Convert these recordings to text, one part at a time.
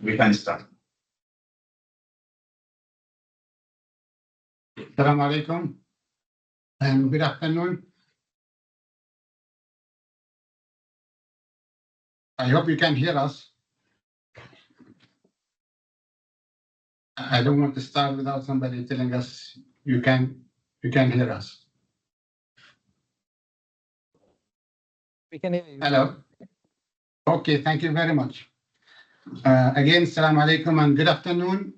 We can start. Assalamu alaikum and good afternoon. I hope you can hear us. I don't want to start without somebody telling us you can hear us. We can hear you. Hello. Okay, thank you very much. Again, Assalamu alaikum and good afternoon.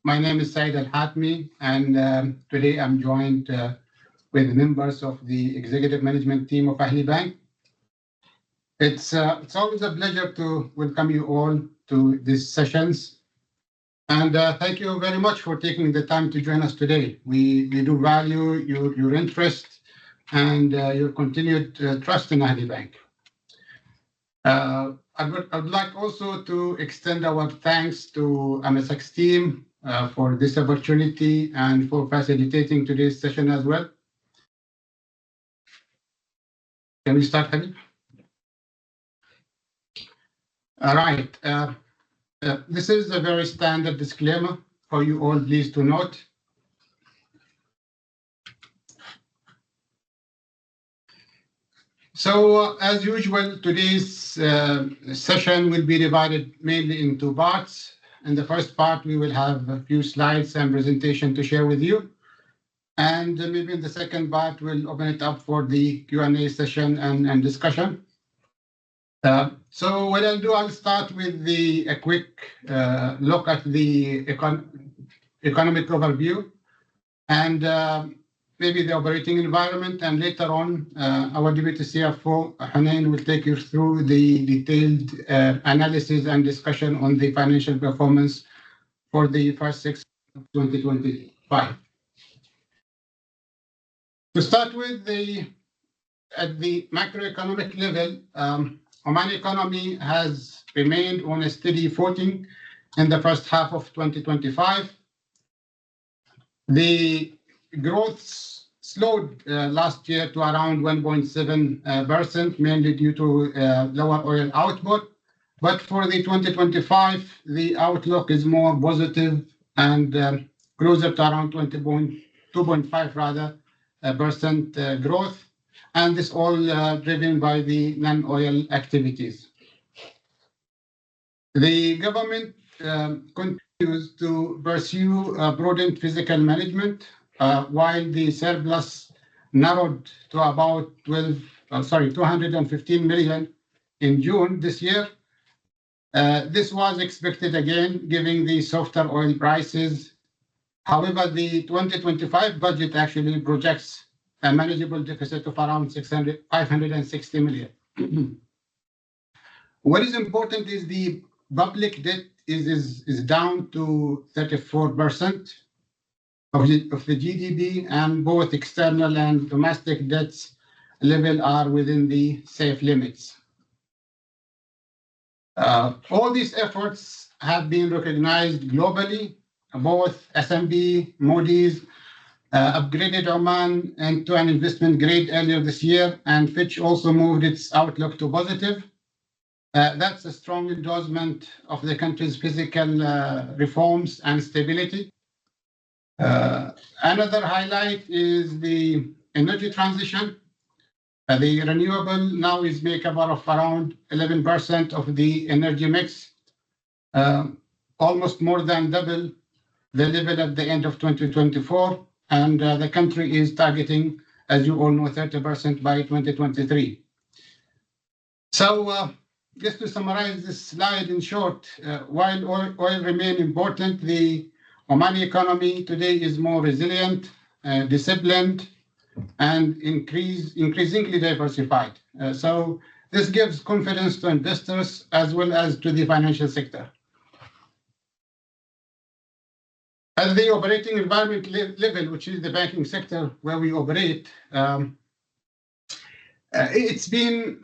My name is Said Al-Hatmi, and today I'm joined with members of the executive management team of Ahli Bank. It's always a pleasure to welcome you all to these sessions. And thank you very much for taking the time to join us today. We do value your interest and your continued trust in Ahli Bank. I would like also to extend our thanks to MSX team for this opportunity and for facilitating today's session as well. Can we start, Habib? All right. This is a very standard disclaimer for you all, please to note. So, as usual, today's session will be divided mainly into parts. In the first part, we will have a few slides and presentation to share with you. And maybe in the second part, we'll open it up for the Q&A session and discussion. So what I'll do, I'll start with a quick look at the economic overview and maybe the operating environment. And later on, our Deputy CFO, Hunain, will take you through the detailed analysis and discussion on the financial performance for the first 6 months of 2025. To start with, at the macroeconomic level, Oman economy has remained on a steady footing in the first half of 2025. The growth slowed last year to around 1.7%, mainly due to lower oil output. But for the 2025, the outlook is more positive and closer to around 2.5 rather percent growth. And this all driven by the non-oil activities. The government continues to pursue prudent fiscal management, while the surplus narrowed to about 215 million in June this year. This was expected again, given the softer oil prices. However, the 2025 budget actually projects a manageable deficit of around 560 million. What is important is the public debt is down to 34% of the GDP, and both external and domestic debts level are within the safe limits. All these efforts have been recognized globally. Both S&P, Moody's, upgraded Oman into an investment grade earlier this year, and Fitch also moved its outlook to positive. That's a strong endorsement of the country's fiscal reforms and stability. Another highlight is the energy transition. The renewable now is make up of around 11% of the energy mix, almost more than double the level at the end of 2024. And the country is targeting, as you all know, 30% by 2023. So just to summarize this slide in short, while oil remain important, the Omani economy today is more resilient, disciplined, and increasingly diversified. So this gives confidence to investors as well as to the financial sector. At the operating environment level, which is the banking sector where we operate, it's been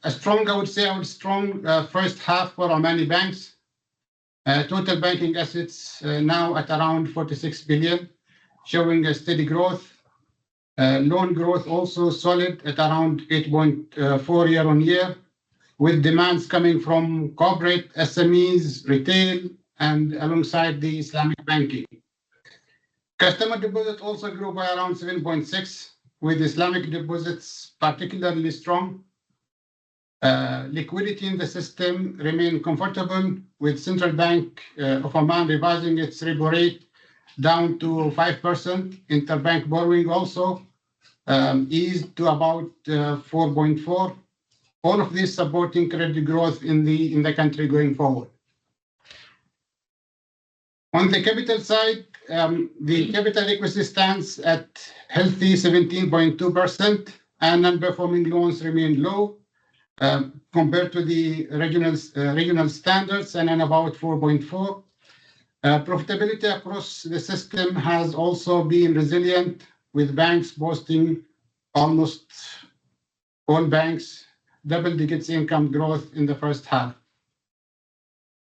a strong first half for Omani banks. Total banking assets now at around 46 billion, showing a steady growth. Loan growth also solid at around 8.4 year on year. with demands coming from corporate, SMEs, retail, and alongside the Islamic banking. Customer deposit also grew by around 7.6, with Islamic deposits particularly strong. Liquidity in the system remained comfortable, with Central Bank of Oman revising its repo rate down to 5%. Interbank borrowing also eased to about 4.4. All of this supporting credit growth in the country going forward. On the capital side, the capital adequacy stands at healthy 17.2%, and non-performing loans remain low compared to the regional standards, and at about 4.4. Profitability across the system has also been resilient, with banks boasting almost all banks double digits income growth in the first half.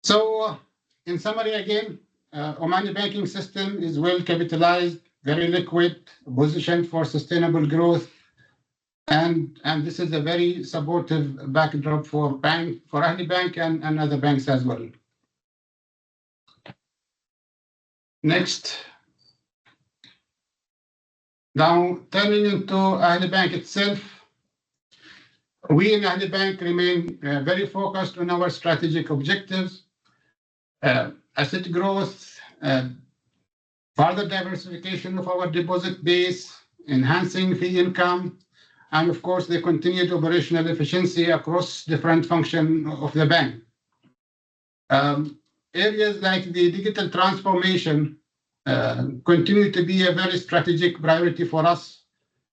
So, in summary, again, Omani banking system is well capitalized, very liquid, positioned for sustainable growth, and this is a very supportive backdrop for Ahli Bank and other banks as well. Next. Now, turning into Ahli Bank itself, we in Ahli Bank remain very focused on our strategic objectives, asset growth, further diversification of our deposit base, enhancing fee income, and of course, the continued operational efficiency across different functions of the bank. Areas like the digital transformation continue to be a very strategic priority for us.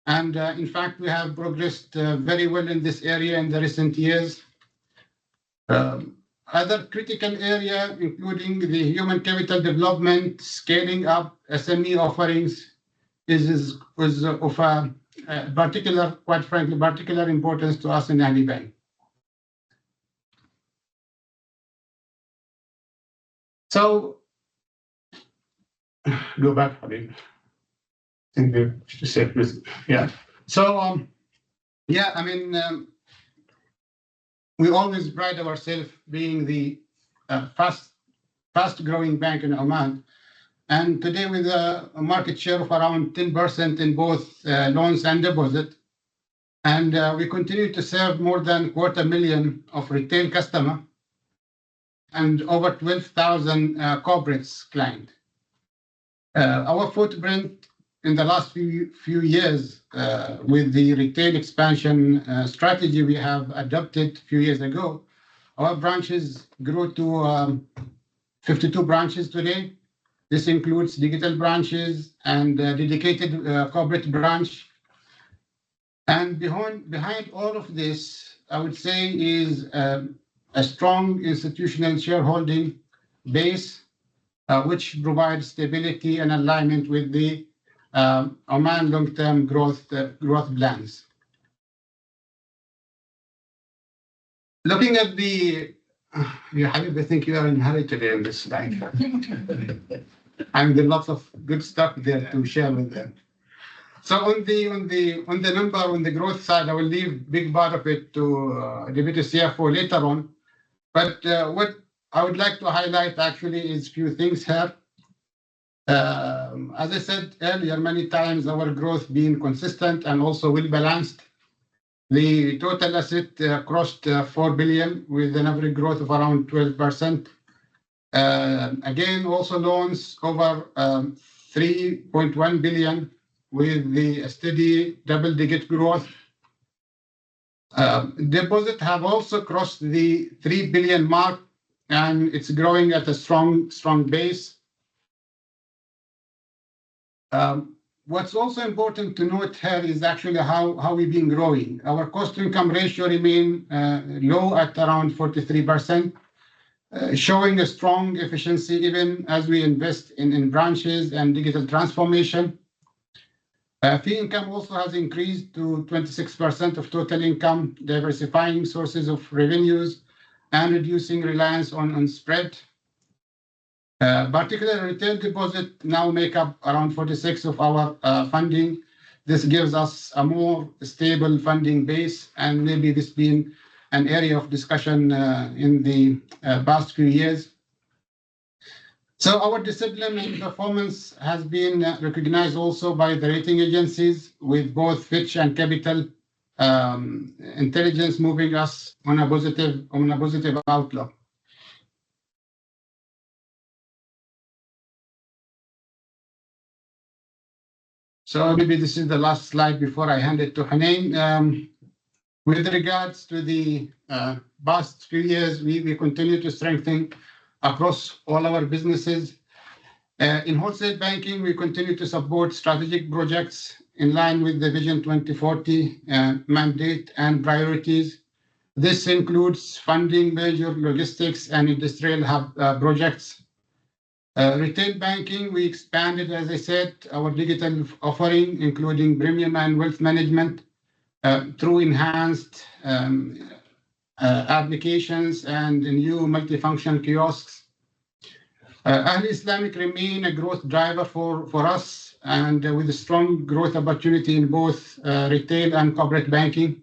And in fact, we have progressed very well in this area in the recent years. Other critical areas, including the human capital development, scaling up SME offerings, is of a particular, quite frankly, particular importance to us in Ahli Bank. So, go back, Habib. Yeah. So, yeah, I mean, we always pride ourselves being the fast-growing bank in Oman. And today, with a market share of around 10% in both loans and deposit, and we continue to serve more than 250,000 of retail customers and over 12,000 corporates clients. Our footprint in the last few years, with the retail expansion strategy we have adopted a few years ago, our branches grew to 52 branches today. This includes digital branches and dedicated corporate branch. And behind all of this, I would say, is a strong institutional shareholding base, which provides stability and alignment with the Oman long-term growth plans. Looking at the, I think you are in a hurry today in this slide. And there's lots of good stuff there to share with them. So on the number, on the growth side, I will leave big part of it to Deputy CFO later on. But what I would like to highlight actually is a few things here. As I said earlier, many times our growth being consistent and also well balanced. The total asset crossed 4 billion with an average growth of around 12%. Again, also loans over 3.1 billion with the steady double-digit growth. Deposit have also crossed the 3 billion mark, and it's growing at a strong base. What's also important to note here is actually how we've been growing. Our cost-to-income ratio remain low at around 43%, showing a strong efficiency even as we invest in branches and digital transformation. Fee income also has increased to 26% of total income, diversifying sources of revenues and reducing reliance on spread. Particularly retail deposit now make up around 46% of our funding. This gives us a more stable funding base, and maybe this being an area of discussion in the past few years. So our discipline and performance has been recognized also by the rating agencies, with both Fitch and Capital Intelligence moving us on a positive outlook. So maybe this is the last slide before I hand it to Hanin. With regards to the past few years, we continue to strengthen across all our businesses. In wholesale banking, we continue to support strategic projects in line with the Vision 2040 mandate and priorities. This includes funding major logistics and industrial hub projects. Retail banking, we expanded, as I said, our digital offering, including premium and wealth management, through enhanced applications and new multifunction kiosks. Ahli Islamic remain a growth driver for us, and with a strong growth opportunity in both retail and corporate banking.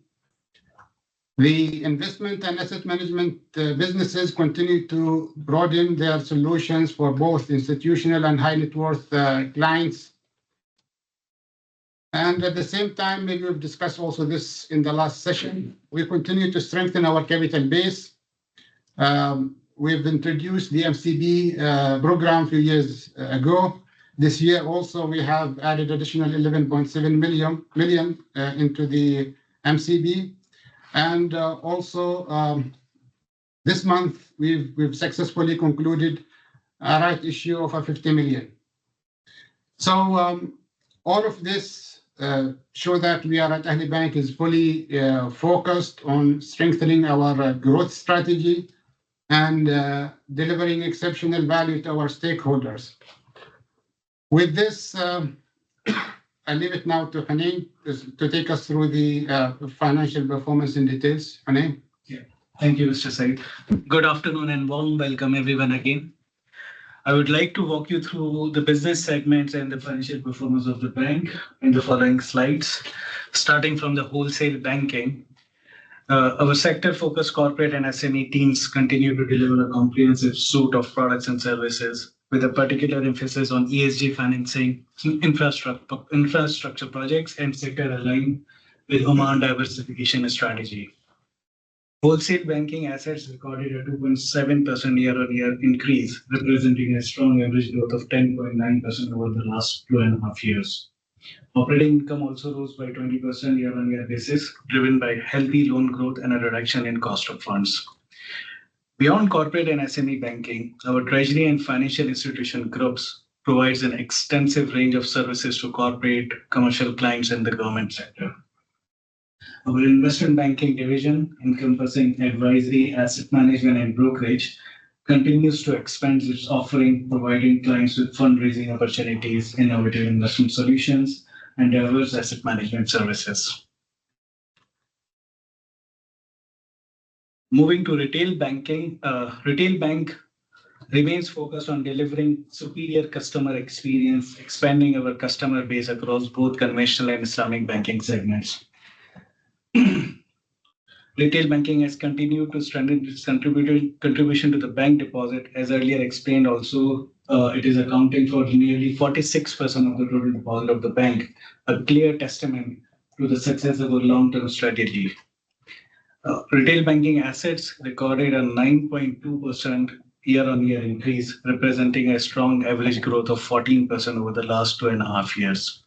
The investment and asset management businesses continue to broaden their solutions for both institutional and high net worth clients. And at the same time, maybe we've discussed also this in the last session, we continue to strengthen our capital base. We've introduced the MCB program a few years ago. This year also, we have added additional 11.7 million into the MCB. And also this month, we've successfully concluded a right issue of 50 million. So all of this show that we are at Ahli Bank is fully focused on strengthening our growth strategy and delivering exceptional value to our stakeholders. With this, I leave it now to Hanin to take us through the financial performance in details. Hanin? Yeah. Thank you, Mr. Said. Good afternoon and warm welcome everyone again. I would like to walk you through the business segments and the financial performance of the bank in the following slides, starting from the wholesale banking. Our sector-focused corporate and SME teams continue to deliver a comprehensive suite of products and services, with a particular emphasis on ESG financing, infrastructure projects, and sector aligned with Oman diversification strategy. Wholesale banking assets recorded a 2.7% year-on-year increase, representing a strong average growth of 10.9% over the last 2.5 years. Operating income also rose by 20% year-on-year basis, driven by healthy loan growth and a reduction in cost of funds. Beyond corporate and SME banking, our treasury and financial institution groups provides an extensive range of services to corporate, commercial clients, and the government sector. Our investment banking division, encompassing advisory, asset management, and brokerage, continues to expand its offering, providing clients with fundraising opportunities, innovative investment solutions, and diverse asset management services. Moving to retail banking, Retail Bank remains focused on delivering superior customer experience, expanding our customer base across both conventional and Islamic banking segments. Retail banking has continued to strengthen its contribution to the bank deposit. As earlier explained also, it is accounting for nearly 46% of the total deposit of the bank, a clear testament to the success of our long-term strategy. Retail banking assets recorded a 9.2% year-on-year increase, representing a strong average growth of 14% over the last 2.5 years.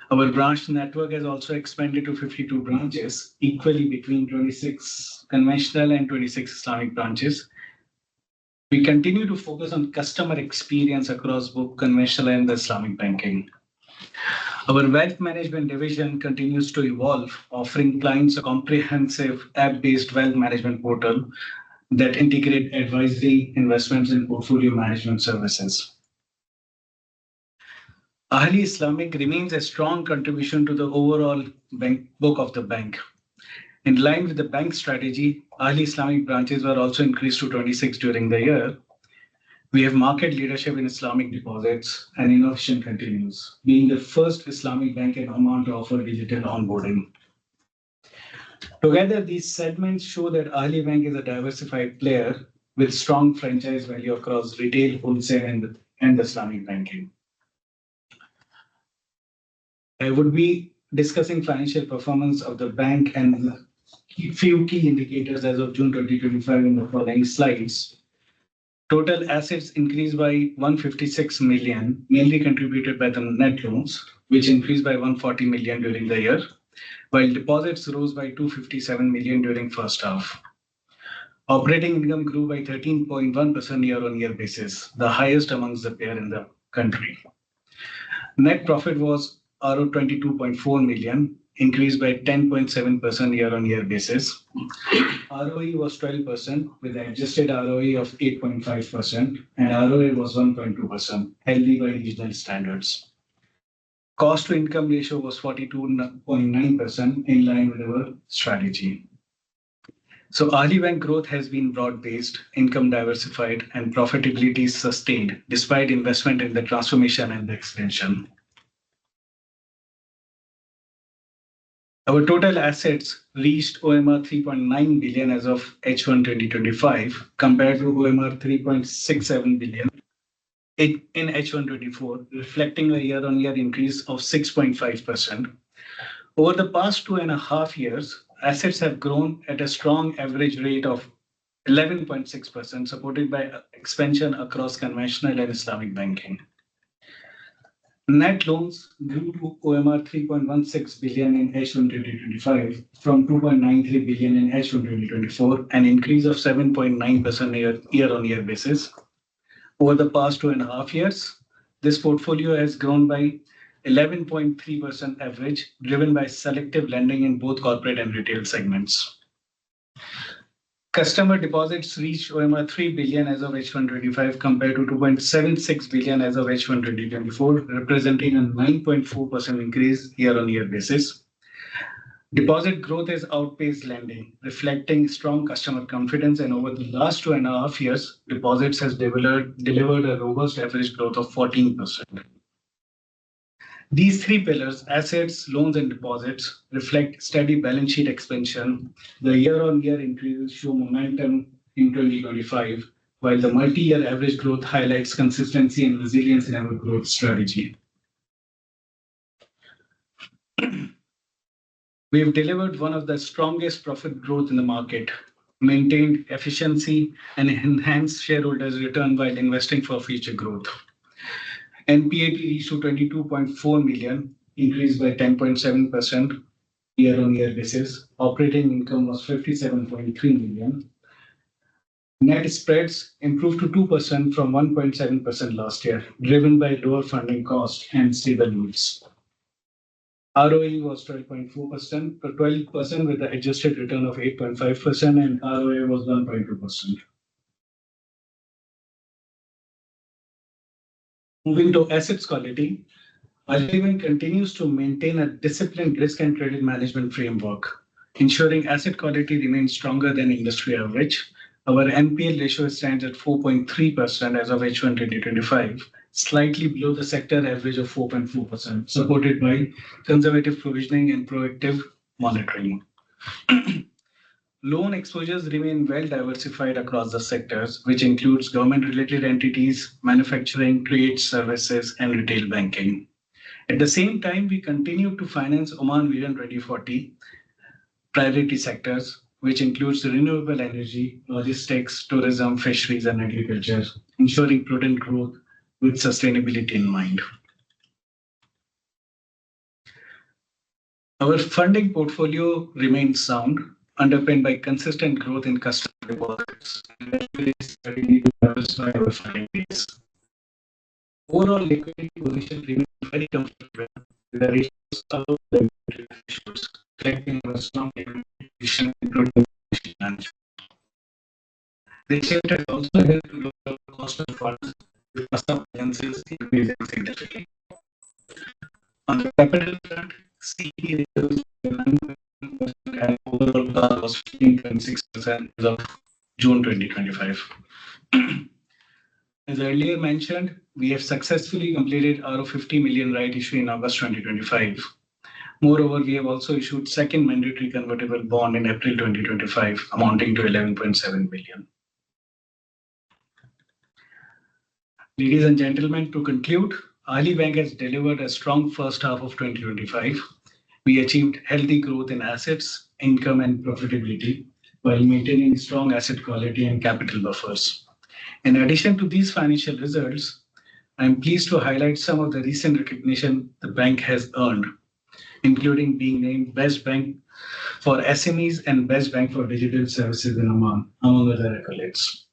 Our branch network has also expanded to 52 branches, equally between 26 conventional and 26 Islamic branches. We continue to focus on customer experience across both conventional and the Islamic banking. Our wealth management division continues to evolve, offering clients a comprehensive app-based wealth management portal that integrate advisory, investments, and portfolio management services. Ahli Islamic remains a strong contribution to the overall bank book of the bank. In line with the bank strategy, Ahli Islamic branches were also increased to 26 during the year. We have market leadership in Islamic deposits, and innovation continues, being the first Islamic bank in Oman to offer digital onboarding. Together, these segments show that Ahli Bank is a diversified player with strong franchise value across retail, wholesale, and Islamic banking. I would be discussing financial performance of the bank and few key indicators as of June 2025 in the following slides. Total assets increased by 156 million, mainly contributed by the net loans, which increased by 140 million during the year, while deposits rose by 257 million during first half. Operating income grew by 13.1% year-on-year basis, the highest amongst the pair in the country. Net profit was Rs 22.4 million, increased by 10.7% year-on-year basis. ROE was 12% with an adjusted ROE of 8.5% and ROA was 1.2%, healthy by regional standards. Cost to income ratio was 42.9% in line with our strategy. So Ahli Bank growth has been broad-based, income diversified, and profitability sustained despite investment in the transformation and the expansion. Our total assets reached OMR 3.9 billion as of H1 2025 compared to OMR 3.67 billion in H1 24, reflecting a year-on-year increase of 6.5%. Over the past 2.5 years, assets have grown at a strong average rate of 11.6%, supported by expansion across conventional and Islamic banking. Net loans grew to OMR 3.16 billion in H1 2025 from 2.93 billion in H1 2024, an increase of 7.9% year-on-year basis. Over the past 2.5 years, this portfolio has grown by 11.3% average, driven by selective lending in both corporate and retail segments. Customer deposits reached OMR 3 billion as of H1 25 compared to 2.76 billion as of H1 2024, representing a 9.4% increase year-on-year basis. Deposit growth has outpaced lending, reflecting strong customer confidence, and over the last 2.5 years, deposits has delivered a robust average growth of 14%. These three pillars, assets, loans, and deposits, reflect steady balance sheet expansion. The year-on-year increases show momentum in 2025, while the multi-year average growth highlights consistency and resilience in our growth strategy. We have delivered one of the strongest profit growth in the market, maintained efficiency, and enhanced shareholders' return while investing for future growth. NPAT reached to 22.4 million, increased by 10.7% year-on-year basis. Operating income was 57.3 million. Net spreads improved to 2% from 1.7% last year, driven by lower funding costs and stable yields. ROE was 12% with the adjusted return of 8.5% and ROA was 1.2%. Moving to assets quality, Ahli Bank continues to maintain a disciplined risk and credit management framework, ensuring asset quality remains stronger than industry average. Our NPL ratio stands at 4.3% as of H1 2025, slightly below the sector average of 4.4%, supported by conservative provisioning and proactive monitoring. Loan exposures remain well diversified across the sectors, which includes government-related entities, manufacturing, trade services, and retail banking. At the same time, we continue to finance Oman Vision 2040 priority sectors, which includes renewable energy, logistics, tourism, fisheries, and agriculture, ensuring prudent growth with sustainability in mind. Our funding portfolio remains sound, underpinned by consistent growth in customer deposits, and to diversify our funding base. Overall liquidity position remains very comfortable with the ratios above the ratios, reflecting our strong position in prudent management. The shift has also helped to lower cost of funds, with customer balances increasing significantly. On the capital front, CD ratios and overall CAR was 15.6% as of June 2025. As earlier mentioned, we have successfully completed our 50 million right issue in August 2025. Moreover, we have also issued second mandatory convertible bond in April 2025, amounting to 11.7 billion. Ladies and gentlemen, to conclude, Ali Bank has delivered a strong first half of 2025. We achieved healthy growth in assets, income, and profitability while maintaining strong asset quality and capital buffers. In addition to these financial results, I am pleased to highlight some of the recent recognition the bank has earned, including being named Best Bank for SMEs and Best Bank for Digital Services in Oman, among other accolades.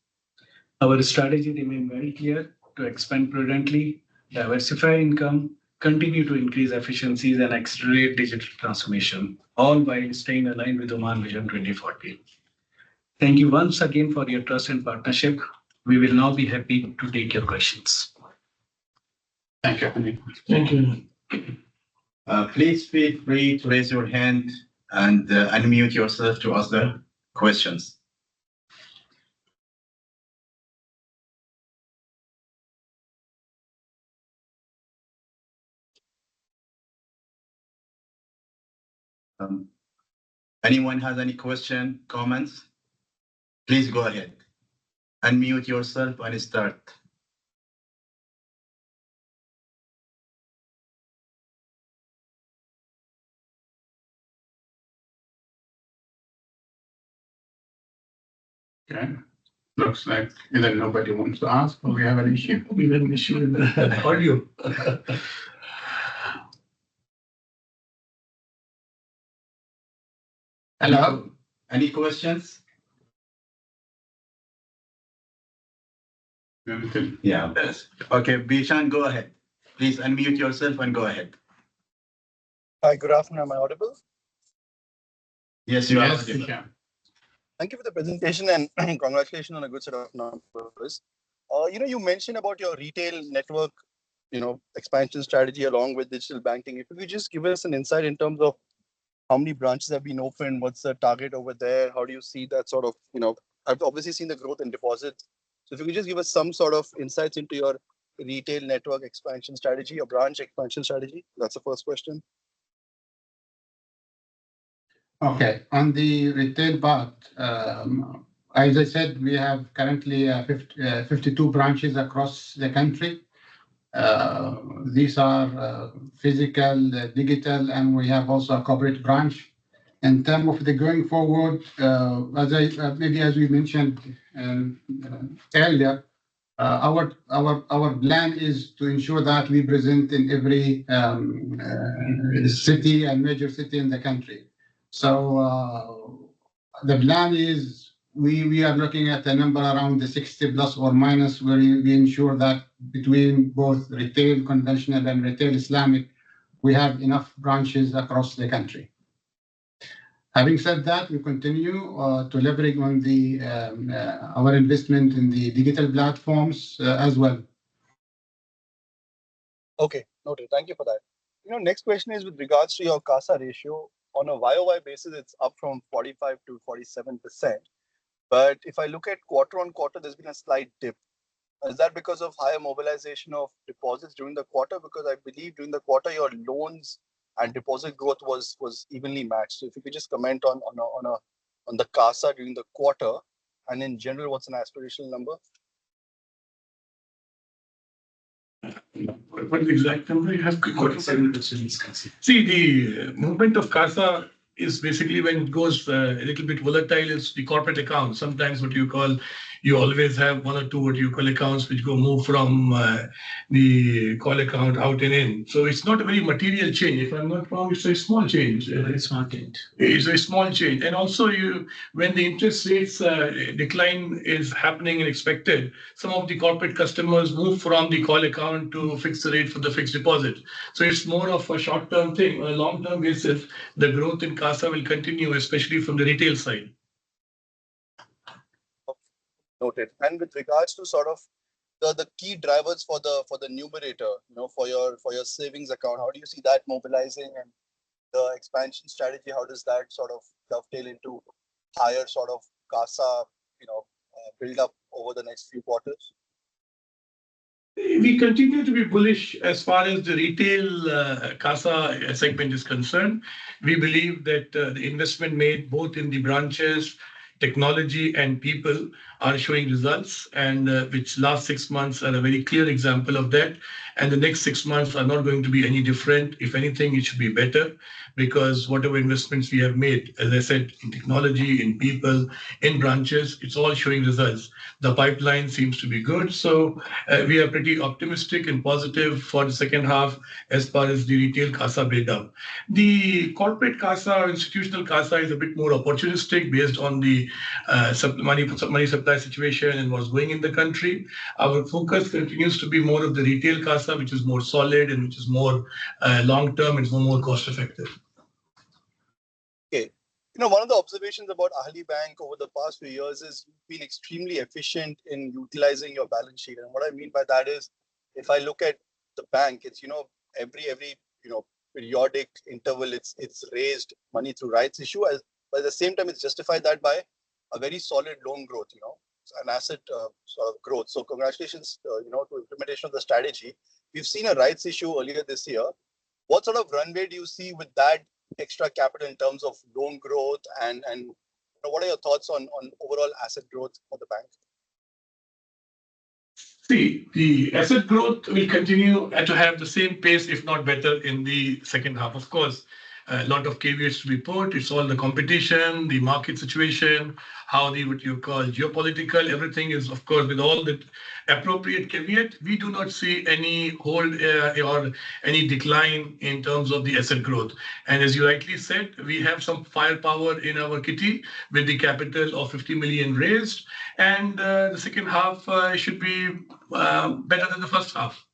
Our strategy remains very clear to expand prudently, diversify income, continue to increase efficiencies, and accelerate digital transformation, all while staying aligned with Oman Vision 2040. Thank you once again for your trust and partnership. We will now be happy to take your questions. Thank you, Hanif. Thank you. Please feel free to raise your hand and unmute yourself to ask the questions. Anyone has any question, comments? Please go ahead. Unmute yourself and start. Okay. Looks like either nobody wants to ask or we have an issue. We have an issue in the audio. Hello? Any questions? Yeah. Okay, Bishan, go ahead. Please unmute yourself and go ahead. Hi, good afternoon. Am I audible? Yes, you are. Yes, audible. Bishan. Thank you for the presentation and congratulations on a good set of numbers. You mentioned about your retail network, expansion strategy along with digital banking. If you could just give us an insight in terms of how many branches have been opened, what's the target over there? How do you see that sort of, I've obviously seen the growth in deposits. So if you could just give us some sort of insights into your retail network expansion strategy or branch expansion strategy. That's the first question. Okay, on the retail part, as I said, we have currently 52 branches across the country. These are physical, digital, and we have also a corporate branch. In terms of the going forward, as we mentioned earlier, our plan is to ensure that we present in every city and major city in the country. So the plan is we are looking at a number around the 60 plus or minus, where we ensure that between both retail conventional and retail Islamic, we have enough branches across the country. Having said that, we continue to leverage on our investment in the digital platforms as well. Okay, noted. Thank you for that. Next question is with regards to your CASA ratio. On a YOY basis, it's up from 45 to 47%. But if I look at quarter on quarter, there's been a slight dip. Is that because of higher mobilization of deposits during the quarter? Because I believe during the quarter, your loans and deposit growth was evenly matched. So if you could just comment on the CASA during the quarter, and in general, what's an aspirational number? What is the exact number? You have 47%. See, the movement of CASA is basically when it goes a little bit volatile, is the corporate account. Sometimes you always have one or two what you call accounts which move from the call account out and in. So it's not a very material change. If I'm not wrong, it's a small change. It's not it. It's a small change. And also when the interest rates decline is happening and expected, some of the corporate customers move from the call account to fix the rate for the fixed deposit. So it's more of a short-term thing. On a long-term basis, the growth in CASA will continue, especially from the retail side. Noted. And with regards to sort of the key drivers for the numerator, for your savings account, how do you see that mobilizing, and the expansion strategy? How does that sort of dovetail into higher sort of CASA, build up over the next few quarters? We continue to be bullish as far as the retail CASA segment is concerned. We believe that the investment made both in the branches, technology, and people are showing results, and which last 6 months are a very clear example of that. And the next 6 months are not going to be any different. If anything, it should be better because whatever investments we have made, as I said, in technology, in people, in branches, it's all showing results. The pipeline seems to be good. So we are pretty optimistic and positive for the second half as far as the retail CASA build-up. The corporate CASA or institutional CASA is a bit more opportunistic based on the money supply situation and what's going in the country. Our focus continues to be more of the retail CASA, which is more solid and which is more long-term and more cost-effective. Okay. One of the observations about Ahli Bank over the past few years is you've been extremely efficient in utilizing your balance sheet. And what I mean by that is, if I look at the bank, it's, every periodic interval, it's raised money through rights issue. But at the same time, it's justified that by a very solid loan growth, an asset sort of growth. So congratulations, to implementation of the strategy. We've seen a rights issue earlier this year. What sort of runway do you see with that extra capital in terms of loan growth and what are your thoughts on overall asset growth for the bank? See, the asset growth will continue to have the same pace, if not better, in the second half. Of course, a lot of caveats to be put. It's all the competition, the market situation, how what you call geopolitical, everything is, of course, with all the appropriate caveat. We do not see any hold or any decline in terms of the asset growth. And as you rightly said, we have some firepower in our kitty with the capital of 50 million raised. And the second half should be better than the first half.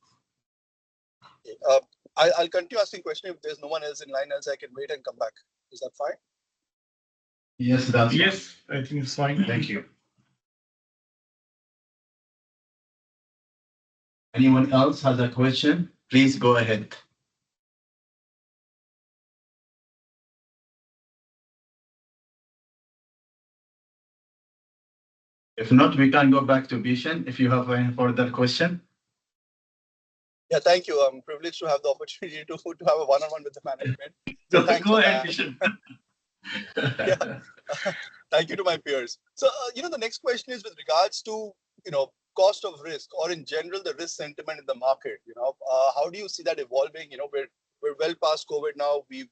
I'll continue asking questions. If there's no one else in line, else I can wait and come back. Is that fine? Yes, that's yes, I think it's fine. Thank you. Anyone else has a question? Please go ahead. If not, we can go back to Bishan if you have any further question. Yeah, thank you. I'm privileged to have the opportunity to have a one-on-one with the management. So Go ahead, Bishan. Yeah. Thank you to my peers. So, the next question is with regards to, cost of risk or in general, the risk sentiment in the market, how do you see that evolving? We're well past COVID now. We've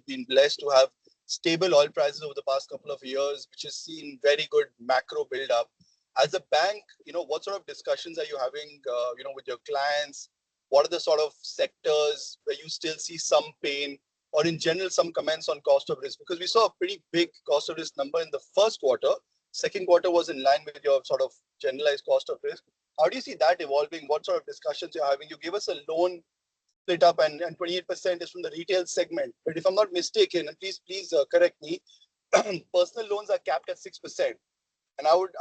been blessed to have stable oil prices over the past couple of years, which has seen very good macro build up. As a bank, what sort of discussions are you having, with your clients? What are the sort of sectors where you still see some pain or in general, some comments on cost of risk? Because we saw a pretty big cost of risk number in the first quarter. Second quarter was in line with your sort of generalized cost of risk. How do you see that evolving? What sort of discussions you're having? You give us a loan split up and 28% is from the retail segment. But if I'm not mistaken, and please correct me, personal loans are capped at 6%. And I would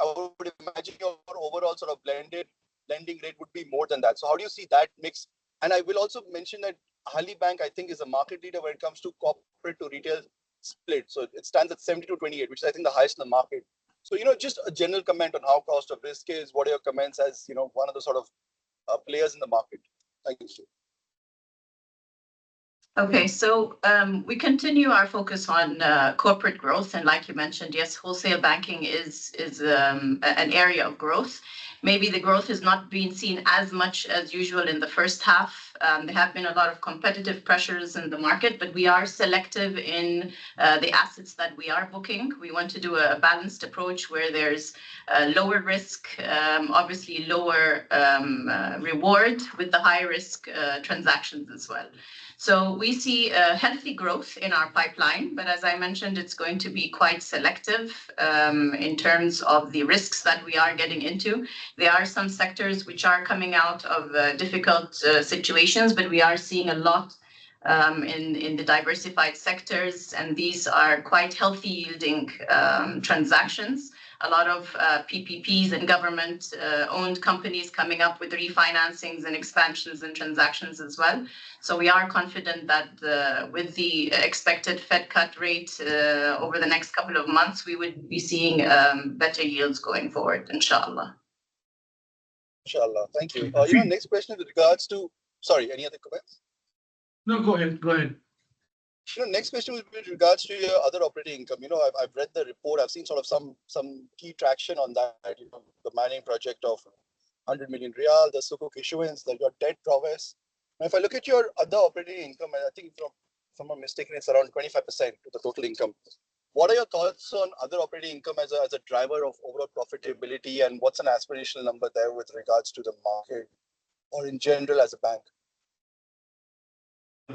imagine your overall sort of blended lending rate would be more than that. So how do you see that mix? And I will also mention that Ahli Bank, I think, is a market leader when it comes to corporate to retail split. So it stands at 70 to 28, which is, I think, the highest in the market. So, just a general comment on how cost of risk is. What are your comments as, one of the sort of players in the market? Thank you. Okay, so we continue our focus on corporate growth. And like you mentioned, yes, wholesale banking is an area of growth. Maybe the growth has not been seen as much as usual in the first half. There have been a lot of competitive pressures in the market, but we are selective in the assets that we are booking. We want to do a balanced approach where there's lower risk, obviously lower reward with the high risk transactions as well. So we see a healthy growth in our pipeline, but as I mentioned, it's going to be quite selective in terms of the risks that we are getting into. There are some sectors which are coming out of difficult situations, but we are seeing a lot in the diversified sectors, and these are quite healthy yielding transactions. A lot of PPPs and government-owned companies coming up with refinancings and expansions and transactions as well. So we are confident that with the expected Fed cut rate over the next couple of months, we would be seeing better yields going forward, inshallah. Inshallah. Thank you. Next question with regards to, sorry, any other comments? No, go ahead. Go ahead. Next question with regards to your other operating income. I've read the report. I've seen sort of some key traction on that. The mining project of 100 million riyal, the Sukuk issuance, your debt prowess. Now, if I look at your other operating income, I think if I'm not mistaken, it's around 25% of the total income. What are your thoughts on other operating income as a driver of overall profitability, and what's an aspirational number there with regards to the market or in general as a bank?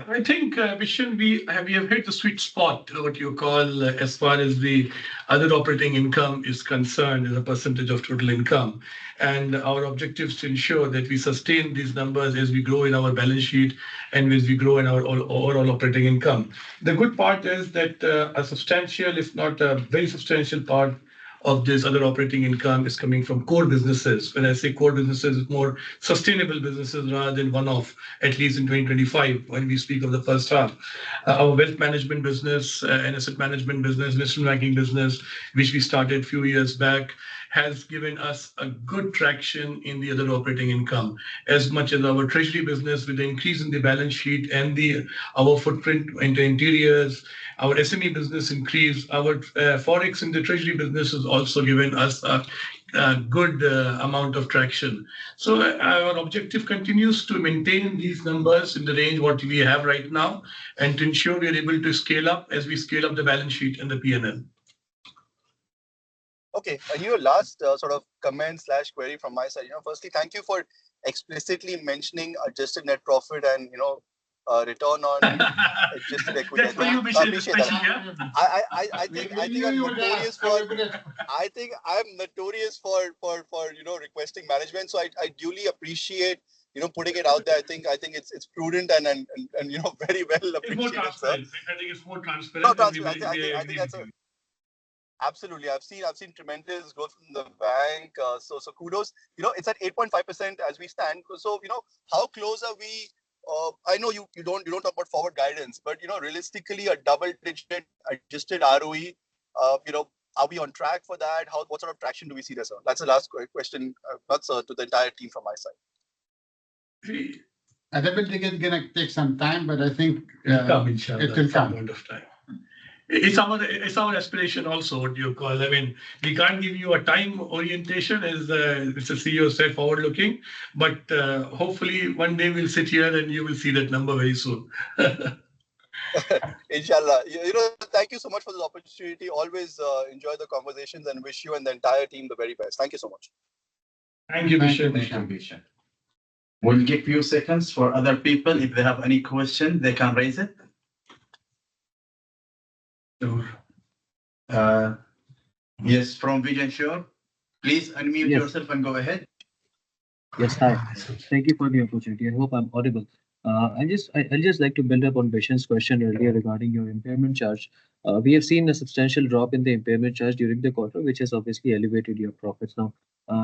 I think, Vishen, we have hit the sweet spot, what you call, as far as the other operating income is concerned, as a percentage of total income. And our objective is to ensure that we sustain these numbers as we grow in our balance sheet and as we grow in our overall operating income. The good part is that a substantial, if not a very substantial part of this other operating income is coming from core businesses. When I say core businesses, it's more sustainable businesses rather than one-off, at least in 2025, when we speak of the first half. Our wealth management business and asset management business, investment banking business, which we started a few years back, has given us a good traction in the other operating income, as much as our treasury business with the increase in the balance sheet and our footprint into interiors, our SME business increase, our forex in the treasury business has also given us a good amount of traction. So our objective continues to maintain these numbers in the range what we have right now, and to ensure we are able to scale up as we scale up the balance sheet and the P&L. Okay, and last sort of comment/query from my side. Firstly, thank you for explicitly mentioning adjusted net profit and return on adjusted equity. That's for you, Vishen, I think I'm notorious for requesting management. So I duly appreciate putting it out there. I think it's prudent and very well appreciated. It's more transparent. I think it's more transparent. No, transparent. I think that's absolutely. I've seen tremendous growth from the bank. So kudos. It's at 8.5% as we stand. So how close are we? I know you don't talk about forward guidance, but realistically, a double-digit adjusted ROE. Are we on track for that? What sort of traction do we see there, sir? That's the last question. That's to the entire team from my side. I don't think it's gonna take some time, but I think it will come. Point of time. It's our aspiration also, what you call. I mean, we can't give you a time orientation, as Mr. CEO said, forward-looking, but hopefully one day we'll sit here and you will see that number very soon. Inshallah. Thank you so much for this opportunity. Always enjoy the conversations and wish you and the entire team the very best. Thank you so much. Thank you, Vishen. We'll give a few seconds for other people. If they have any question, they can raise it. Yes, from Vision Sure. Please unmute yourself and go ahead. Yes, hi. Thank you for the opportunity. I hope I'm audible. I'll just like to build up on Vishen's question earlier regarding your impairment charge. We have seen a substantial drop in the impairment charge during the quarter, which has obviously elevated your profits. Now,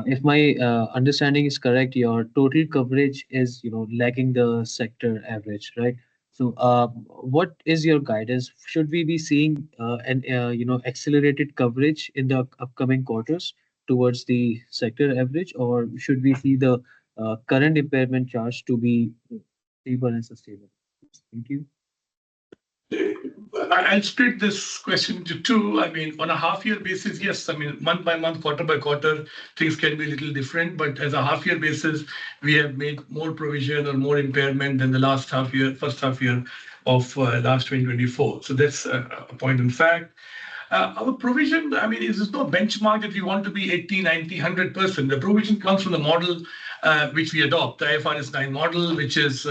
if my understanding is correct, your total coverage is lagging the sector average, right? So, what is your guidance? Should we be seeing an accelerated coverage in the upcoming quarters towards the sector average, or should we see the current impairment charge to be stable and sustainable? Thank you. I'll split this question into two. I mean, on a half-year basis, yes. I mean, month by month, quarter by quarter, things can be a little different. But as a half-year basis, we have made more provision or more impairment than the first half year of last 2024. So that's a point in fact. Our provision, I mean, there's no benchmark that we want to be 80, 90, 100%. The provision comes from the model which we adopt, the IFRS 9 model, which is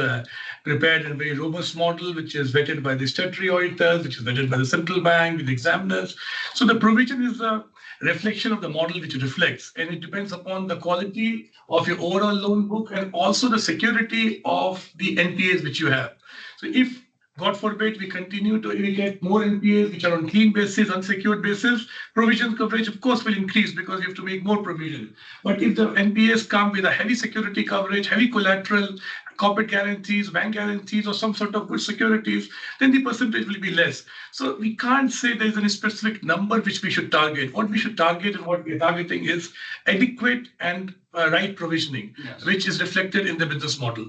prepared in a very robust model, which is vetted by the statutory auditors, which is vetted by the central bank, with the examiners. So the provision is a reflection of the model which it reflects, and it depends upon the quality of your overall loan book and also the security of the NPAs which you have. So if, God forbid, we continue to get more NPAs which are on clean basis, unsecured basis, provision coverage, of course, will increase because you have to make more provision. But if the NPAs come with a heavy security coverage, heavy collateral, corporate guarantees, bank guarantees, or some sort of good securities, then the percentage will be less. So we can't say there is any specific number which we should target. What we should target and what we're targeting is adequate and right provisioning, Yes. which is reflected in the business model.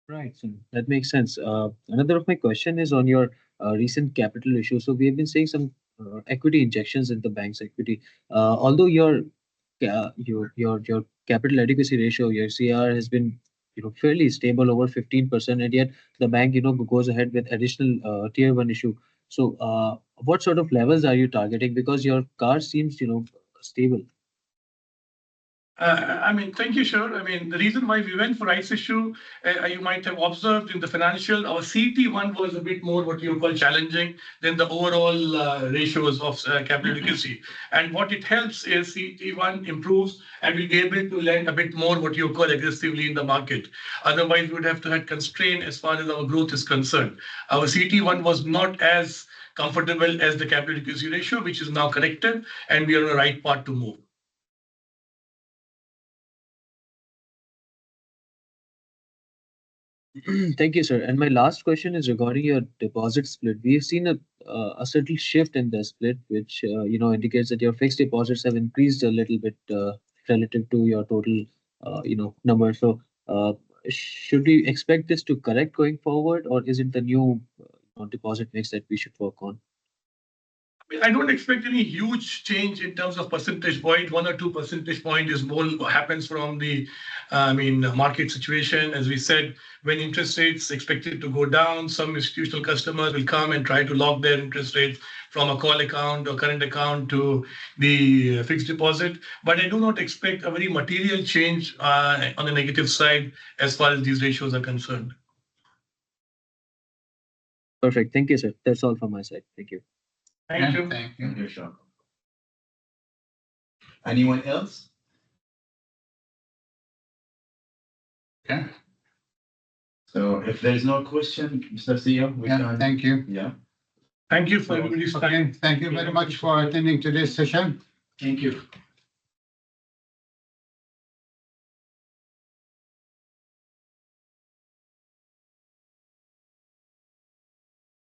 Right, so that makes sense. Another of my question is on your recent capital issue. So we have been seeing some equity injections in the bank's equity. Although your capital adequacy ratio, your CR has been fairly stable over 15%, and yet the bank goes ahead with additional tier one issue. So what sort of levels are you targeting? Because your car seems stable. Thank you, sure. The reason why we went for rights issue, you might have observed in the financial, our CET1 was a bit more what you call challenging than the overall ratios of capital adequacy. And what it helps is CET1 improves and we'll be able to lend a bit more what you call aggressively in the market. Otherwise, we would have to have constraint as far as our growth is concerned. Our CET1 was not as comfortable as the capital adequacy ratio, which is now corrected, and we are on the right path to move. Thank you, sir. And my last question is regarding your deposit split. We've seen a certain shift in the split, which indicates that your fixed deposits have increased a little bit relative to your total number. So should we expect this to correct going forward, or is it the new deposit mix that we should work on? I don't expect any huge change in terms of percentage point. 1 or 2 percentage point is more happens from the market situation. As we said, when interest rates expected to go down, some institutional customers will come and try to lock their interest rates from a call account or current account to the fixed deposit. But I do not expect a very material change on the negative side as far as these ratios are concerned. Perfect. Thank you, sir. That's all from my side. Thank you. Thank you. Thank you. You're sure. Anyone else? Okay. So if there is no question, Mr. CEO, we Yeah, can. thank you. Yeah. Thank you for everybody's time. Okay, thank you very much for attending today's session. Thank you.